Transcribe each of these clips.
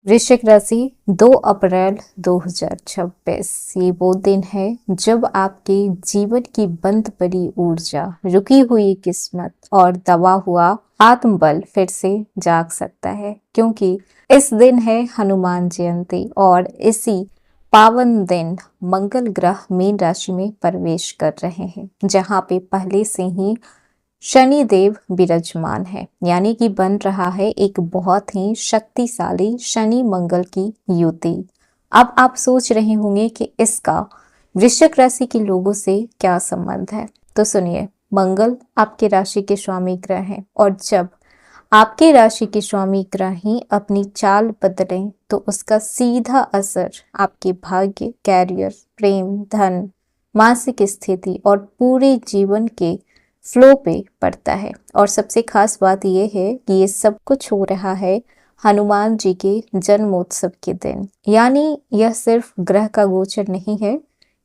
वृश्चिक राशि 2 अप्रैल 2026 ये वो दिन है जब आपके जीवन की बंद पड़ी ऊर्जा, रुकी हुई किस्मत और दबा हुआ आत्मबल फिर से जाग सकता है, क्योंकि इस दिन है हनुमान जयंती और इसी पावन दिन मंगल ग्रह मीन राशि में प्रवेश कर रहे हैं, जहां पे पहले से ही शनि देव विराजमान है। यानी कि बन रहा है एक बहुत ही शक्तिशाली शनि मंगल की युति। अब आप सोच रहे होंगे कि इसका वृश्चिक राशि के लोगों से क्या संबंध है, तो सुनिए। मंगल आपके राशि के स्वामी ग्रह हैं और जब आपके राशि के स्वामी ग्रह ही अपनी चाल बदलें तो उसका सीधा असर आपके भाग्य, कैरियर, प्रेम, धन, मानसिक स्थिति और पूरे जीवन के फ्लो पे पड़ता है। और सबसे खास बात यह है कि ये सब कुछ हो रहा है हनुमान जी के जन्मोत्सव के दिन। यानी यह सिर्फ ग्रह का गोचर नहीं है,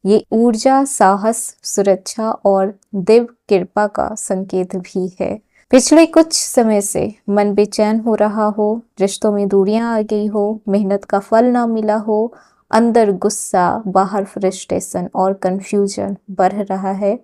ये ऊर्जा, साहस, सुरक्षा और दिव्य कृपा का संकेत भी है। पिछले कुछ समय से मन बेचैन हो रहा हो, रिश्तों में दूरियां आ गई हो, मेहनत का फल ना मिला हो, अंदर गुस्सा, बाहर फ्रस्ट्रेशन और कंफ्यूजन बढ़ रहा है,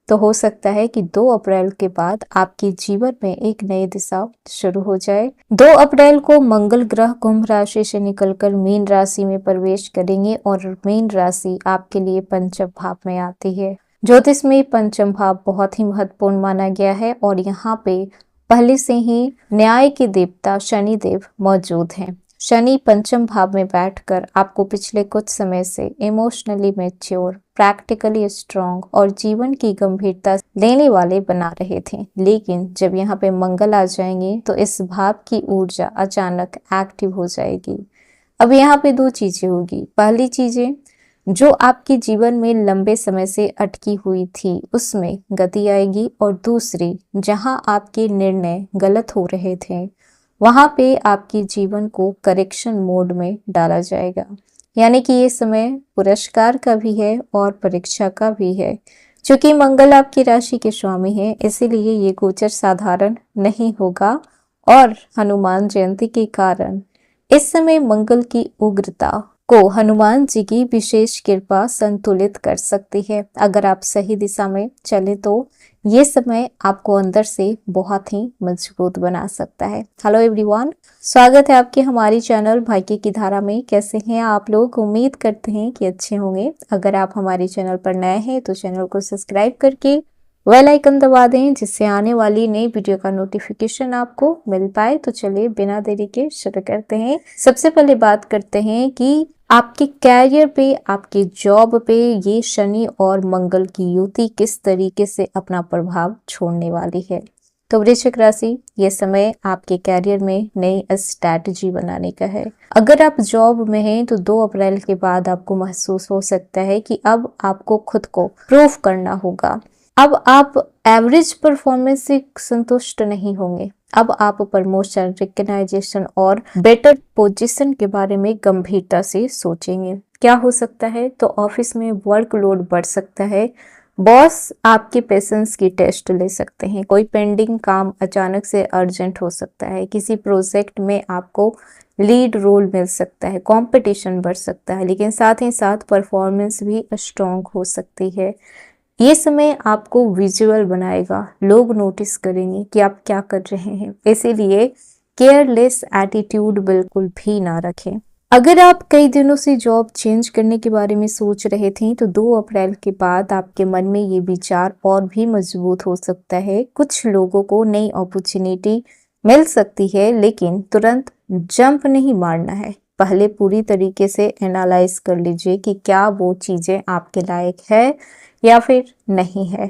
तो हो सकता है कि 2 अप्रैल के बाद आपके जीवन में एक नई दिशा शुरू हो जाए। 2 अप्रैल को मंगल ग्रह कुंभ राशि से निकलकर मीन राशि में प्रवेश करेंगे और मीन राशि आपके लिए पंचम भाव में आती है। ज्योतिष में पंचम भाव बहुत ही महत्वपूर्ण माना गया है और यहाँ पे पहले से ही न्याय के देवता शनि देव मौजूद हैं। शनि पंचम भाव में बैठकर आपको पिछले कुछ समय से इमोशनली मैच्योर, प्रैक्टिकली स्ट्रांग और जीवन की गंभीरता लेने वाले बना रहे थे, लेकिन जब यहाँ पे मंगल आ जाएंगे तो इस भाव की ऊर्जा अचानक एक्टिव हो जाएगी। अब यहाँ पे 2 चीजें होगी। पहली चीजें, जो आपके जीवन में लंबे समय से अटकी हुई थी उसमें गति आएगी, और दूसरी, जहां आपके निर्णय गलत हो रहे थे वहां पे आपके जीवन को करेक्शन मोड में डाला जाएगा। यानी कि ये समय पुरस्कार का भी है और परीक्षा का भी है। क्योंकि मंगल आपकी राशि के स्वामी है, इसीलिए ये गोचर साधारण नहीं होगा और हनुमान जयंती के कारण इस समय मंगल की उग्रता को हनुमान जी की विशेष कृपा संतुलित कर सकती है। अगर आप सही दिशा में चले तो ये समय आपको अंदर से बहुत ही मजबूत बना सकता है। हेलो एवरीवन, स्वागत है आपके हमारी चैनल भाग्य की धारा में। कैसे हैं आप लोग? उम्मीद करते हैं कि अच्छे होंगे। अगर आप हमारे चैनल पर नए हैं तो चैनल को सब्सक्राइब करके बेल आइकन दबा दें, जिससे आने वाली नई वीडियो का नोटिफिकेशन आपको मिल पाए। तो चलिए बिना देरी के शुरू करते हैं। सबसे पहले बात करते हैं कि आपके कैरियर पे, आपके जॉब पे ये शनि और मंगल की युति किस तरीके से अपना प्रभाव छोड़ने वाली है। तो वृश्चिक राशि, ये समय आपके कैरियर में नई स्ट्रैटेजी बनाने का है। अगर आप जॉब में हैं तो 2 अप्रैल के बाद आपको महसूस हो सकता है कि अब आपको खुद को प्रूव करना होगा। अब आप एवरेज परफॉर्मेंस से संतुष्ट नहीं होंगे। अब आप प्रमोशन, रिकग्नाइजेशन और बेटर पोजीशन के बारे में गंभीरता से सोचेंगे। क्या हो सकता है? तो ऑफिस में वर्कलोड बढ़ सकता है, बॉस आपके पेशेंस की टेस्ट ले सकते हैं, कोई पेंडिंग काम अचानक से अर्जेंट हो सकता है, किसी प्रोजेक्ट में आपको लीड रोल मिल सकता है, कंपटीशन बढ़ सकता है, लेकिन साथ ही साथ परफॉर्मेंस भी स्ट्रॉन्ग हो सकती है। ये समय आपको विजुअल बनाएगा, लोग नोटिस करेंगे कि आप क्या कर रहे हैं, इसीलिए केयरलेस एटीट्यूड बिल्कुल भी ना रखें। अगर आप कई दिनों से जॉब चेंज करने के बारे में सोच रहे थे तो 2 अप्रैल के बाद आपके मन में ये विचार और भी मजबूत हो सकता है। कुछ लोगों को नई अपॉर्चुनिटी मिल सकती है, लेकिन तुरंत जंप नहीं मारना है। पहले पूरी तरीके से एनालाइज कर लीजिए कि क्या वो चीजें आपके लायक है या फिर नहीं है।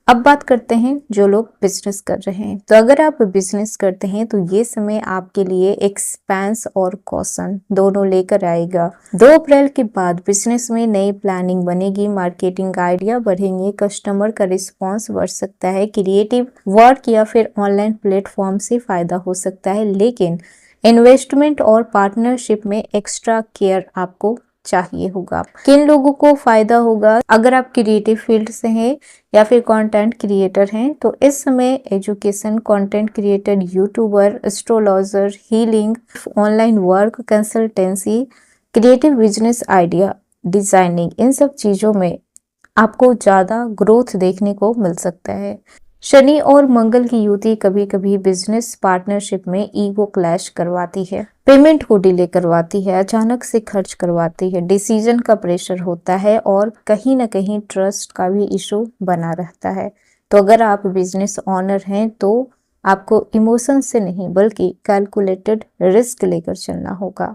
अब बात करते हैं जो लोग बिजनेस कर रहे हैं। तो अगर आप बिजनेस करते हैं तो ये समय आपके लिए एक्सपेंस और कॉशन दोनों लेकर आएगा। 2 अप्रैल के बाद बिजनेस में नई प्लानिंग बनेगी, मार्केटिंग आइडिया बढ़ेंगे, कस्टमर का रिस्पॉन्स बढ़ सकता है, क्रिएटिव वर्क या फिर ऑनलाइन प्लेटफॉर्म से फायदा हो सकता है, लेकिन इन्वेस्टमेंट और पार्टनरशिप में एक्स्ट्रा केयर आपको चाहिए होगा। किन लोगों को फायदा होगा? अगर आप क्रिएटिव फील्ड से हैं या फिर कंटेंट क्रिएटर हैं तो इस समय education, content creator, YouTuber, astrologer, healing, online work, consultancy, creative business idea, designing, इन सब चीजों में आपको ज्यादा ग्रोथ देखने को मिल सकता है। शनि और मंगल की युति कभी कभी बिजनेस पार्टनरशिप में ईगो क्लैश करवाती है, पेमेंट को डिले करवाती है, अचानक से खर्च करवाती है, डिसीजन का प्रेशर होता है और कहीं ना कहीं ट्रस्ट का भी इशू बना रहता है। तो अगर आप बिजनेस ऑनर हैं तो आपको इमोशन से नहीं बल्कि कैलकुलेटेड रिस्क लेकर चलना होगा।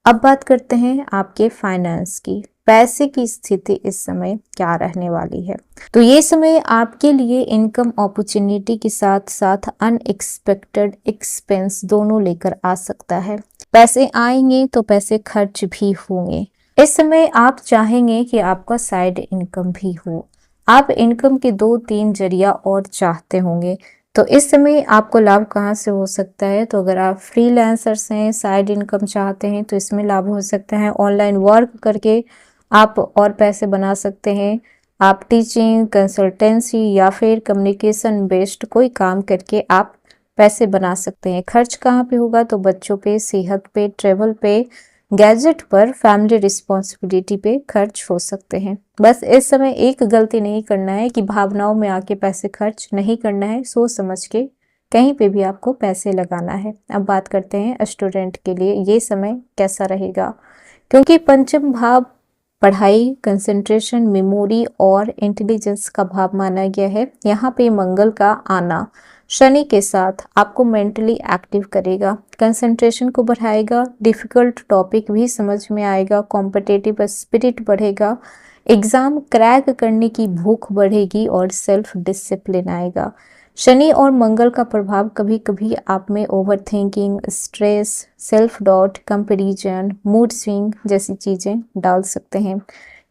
अब बात करते हैं आपके फाइनेंस की। पैसे की स्थिति इस समय क्या रहने वाली है? तो ये समय आपके लिए इनकम अपॉर्चुनिटी के साथ साथ अनएक्सपेक्टेड एक्सपेंस दोनों लेकर आ सकता है। पैसे आएंगे तो पैसे खर्च भी होंगे। इस समय आप चाहेंगे कि आपका साइड इनकम भी हो। आप इनकम के 2-3 जरिया और चाहते होंगे। तो इस समय आपको लाभ कहाँ से हो सकता है? तो अगर आप फ्रीलांसर्स हैं, साइड इनकम चाहते हैं तो इसमें लाभ हो सकता है। ऑनलाइन वर्क करके आप और पैसे बना सकते हैं। आप टीचिंग, कंसल्टेंसी या फिर कम्युनिकेशन बेस्ड कोई काम करके आप पैसे बना सकते हैं। खर्च कहाँ पे होगा? तो बच्चों पे, सेहत पे, ट्रेवल पे, गैजेट पर, फैमिली रिस्पॉन्सिबिलिटी पे खर्च हो सकते हैं। बस इस समय एक गलती नहीं करना है कि भावनाओं में आके पैसे खर्च नहीं करना है। सोच समझ के कहीं पे भी आपको पैसे लगाना है। अब बात करते हैं स्टूडेंट के लिए ये समय कैसा रहेगा, क्योंकि पंचम भाव पढ़ाई, कंसंट्रेशन, मेमोरी और इंटेलिजेंस का भाव माना गया है। यहाँ पे मंगल का आना शनि के साथ आपको मेंटली एक्टिव करेगा, कंसंट्रेशन को बढ़ाएगा, डिफिकल्ट टॉपिक भी समझ में आएगा, कॉम्पिटिटिव स्पिरिट बढ़ेगा, एग्जाम क्रैक करने की भूख बढ़ेगी और सेल्फ डिसिप्लिन आएगा। शनि और मंगल का प्रभाव कभी कभी आप में over thinking, stress, self doubt, comparison, mood swing जैसी चीजें डाल सकते हैं।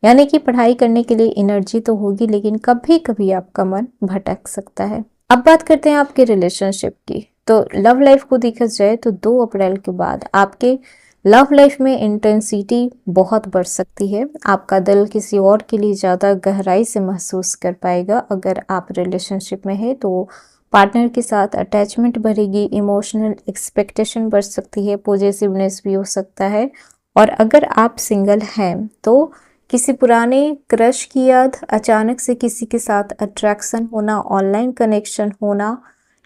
यानी कि पढ़ाई करने के लिए एनर्जी तो होगी लेकिन कभी कभी आपका मन भटक सकता है। अब बात करते हैं आपके रिलेशनशिप की। तो लव लाइफ को देखा जाए तो 2 अप्रैल के बाद आपके लव लाइफ में इंटेंसिटी बहुत बढ़ सकती है। आपका दिल किसी और के लिए ज़्यादा गहराई से महसूस कर पाएगा। अगर आप रिलेशनशिप में है तो पार्टनर के साथ अटैचमेंट बढ़ेगी, इमोशनल एक्सपेक्टेशन बढ़ सकती है, पॉजिटिवनेस भी हो सकता है। और अगर आप सिंगल हैं तो किसी पुराने क्रश की याद, अचानक से किसी के साथ अट्रैक्शन होना, ऑनलाइन कनेक्शन होना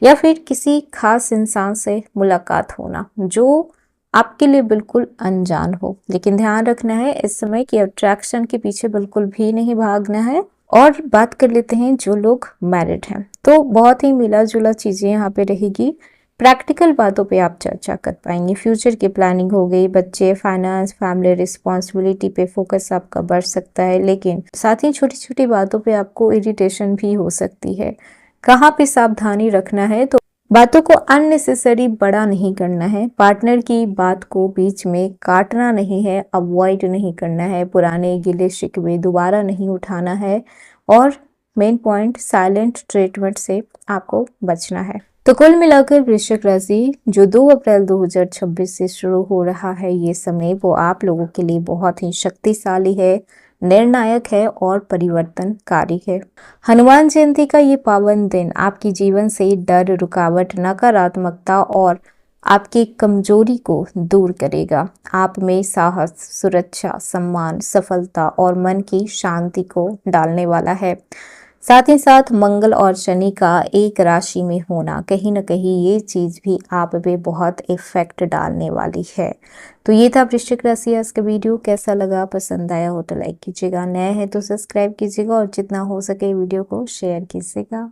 या फिर किसी खास इंसान से मुलाकात होना जो आपके लिए बिल्कुल अनजान हो। लेकिन ध्यान रखना है इस समय कि अट्रैक्शन के पीछे बिल्कुल भी नहीं भागना है। और बात कर लेते हैं जो लोग मैरिड हैं, तो बहुत ही मिला जुला चीजें यहाँ पे रहेगी। प्रैक्टिकल बातों पे आप चर्चा कर पाएंगे। फ्यूचर की प्लानिंग हो गई, बच्चे, फाइनेंस, फैमिली रिस्पॉन्सिबिलिटी पे फोकस आपका बढ़ सकता है। लेकिन साथ ही छोटी छोटी बातों पे आपको इरिटेशन भी हो सकती है। कहाँ पे सावधानी रखना है? तो बातों को अननेसेसरी बड़ा नहीं करना है। पार्टनर की बात को बीच में काटना नहीं है, अवॉइड नहीं करना है, पुराने गिले शिकवे दोबारा नहीं उठाना है और मेन पॉइंट साइलेंट ट्रीटमेंट से आपको बचना है। तो कुल मिलाकर वृश्चिक राशि जो 2 अप्रैल 2026 से शुरू हो रहा है ये समय वो आप लोगों के लिए बहुत ही शक्तिशाली है, निर्णायक है और परिवर्तनकारी है। हनुमान जयंती का ये पावन दिन आपके जीवन से डर, रुकावट, नकारात्मकता और आपकी कमजोरी को दूर करेगा। आप में साहस, सुरक्षा, सम्मान, सफलता और मन की शांति को डालने वाला है। साथ ही साथ मंगल और शनि का एक राशि में होना कहीं ना कहीं ये चीज भी आप पे बहुत इफेक्ट डालने वाली है। तो ये था वृश्चिक राशि आज का वीडियो। कैसा लगा? पसंद आया हो तो लाइक कीजिएगा, नया है तो सब्सक्राइब कीजिएगा और जितना हो सके वीडियो को शेयर कीजिएगा।